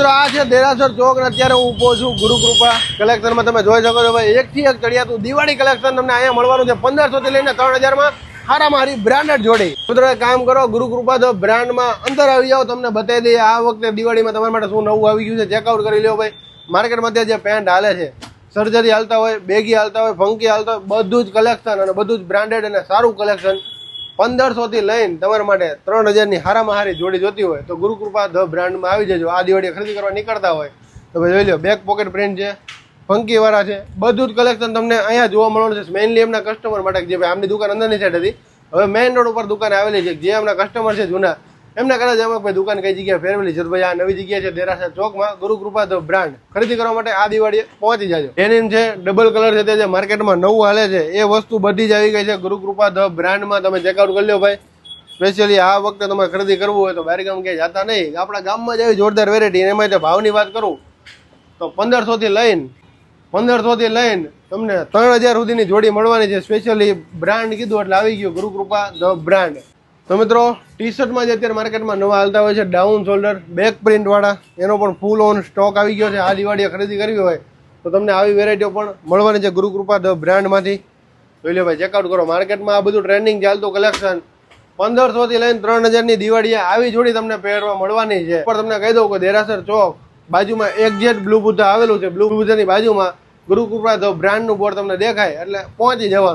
મિત્રો આ છે દેરાસર ચોક ને અત્યારે હું ઊભો છું ગુરુકૃપા કલેક્શનમાં. તમે જોઈ શકો છો ભાઈ, એકથી એક ચડિયાતું દિવાળી કલેક્શન તમને અહીંયા મળવાનું છે 1500 થી લઈને 3000 માં હારામાં હારી બ્રાન્ડેડ જોડી. મિત્રો એક કામ કરો, ગુરુકૃપા ધ બ્રાન્ડમાં અંદર આવી જાઓ, તમને બતાવી દઈએ આ વખતે દિવાળીમાં તમારા માટે શું નવું આવી ગયું છે. ચેકઆઉટ કરી લ્યો ભાઈ. માર્કેટમાં અત્યારે જે પેન્ટ હાલે છે, સર્જરી હાલતા હોય, બેગી હાલતા હોય, ફંકી હાલતા હોય, બધું જ કલેક્શન અને બધું જ બ્રાન્ડેડ અને સારું કલેક્શન 1500 થી લઈને તમારા માટે 3000 ની હારામાં હારી જોડી જોતી હોય તો ગુરુકૃપા ધ બ્રાન્ડમાં આવી જજો. આ દિવાળી ખરીદી કરવા નીકળતા હોય તો ભાઈ જોઈ લો, બેક પોકેટ પ્રિન્ટ છે, ફંકી વાળા છે, બધું જ કલેક્શન તમને અહીંયા જોવા મળવાનું છે. મેઇનલી એમના કસ્ટમર માટે, જે ભાઈ આમની દુકાન અંદરની સાઈડ હતી, હવે મેઇન રોડ ઉપર દુકાન આવેલી છે. જે એમના કસ્ટમર છે જૂના, એમને કદાચ એમાં ભાઈ દુકાન કઈ જગ્યાએ ફેરવેલી છે તો ભાઈ આ નવી જગ્યા છે દેરાસર ચોકમાં ગુરુકૃપા ધ બ્રાન્ડ. ખરીદી કરવા માટે આ દિવાળીએ પહોંચી જાજો. ડેનિમ છે, ડબલ કલર છે, તે જે માર્કેટમાં નવું હાલે છે એ વસ્તુ બધી જ આવી ગઈ છે ગુરુકૃપા ધ બ્રાન્ડમાં. તમે ચેકઆઉટ કરી લો ભાઈ. સ્પેશિયલી આ વખતે તમારે ખરીદી કરવું હોય તો બહાર ગામ ક્યાંય જતા નહીં, આપણા ગામમાં જ આવી જોરદાર વેરાયટી. એમાં તે ભાવની વાત કરું તો 1500 થી લઈને તમને 3000 સુધીની જોડી મળવાની છે. સ્પેશિયલી બ્રાન્ડ કીધું એટલે આવી ગયું ગુરુકૃપા ધ બ્રાન્ડ. તો મિત્રો ટી શર્ટમાં જે અત્યારે માર્કેટમાં નવા હાલતા હોય છે ડાઉન શોલ્ડર બેક પ્રિન્ટ વાળા, એનો પણ ફૂલ ઓન સ્ટોક આવી ગયો છે. આ દિવાળીએ ખરીદી કરવી હોય તો તમને આવી વેરાયટીઓ પણ મળવાની છે ગુરુકૃપા ધ બ્રાન્ડમાંથી. જોઈ લો ભાઈ, ચેકઆઉટ કરો. માર્કેટમાં આ બધું ટ્રેન્ડિંગ ચાલતું કલેક્શન 1500 થી લઈને 3000 ની દિવાળીએ આવી જોડી તમને પહેરવા મળવાની છે. પણ તમને કહી દઉં કે દેરાસર ચોક બાજુમાં એક્ઝેક્ટ બ્લુ બુદ્ધા આવેલું છે. બ્લુ બુદ્ધાની બાજુમાં ગુરુકૃપા ધ બ્રાન્ડનું બોર્ડ તમને દેખાય એટલે પહોંચી જવાનું.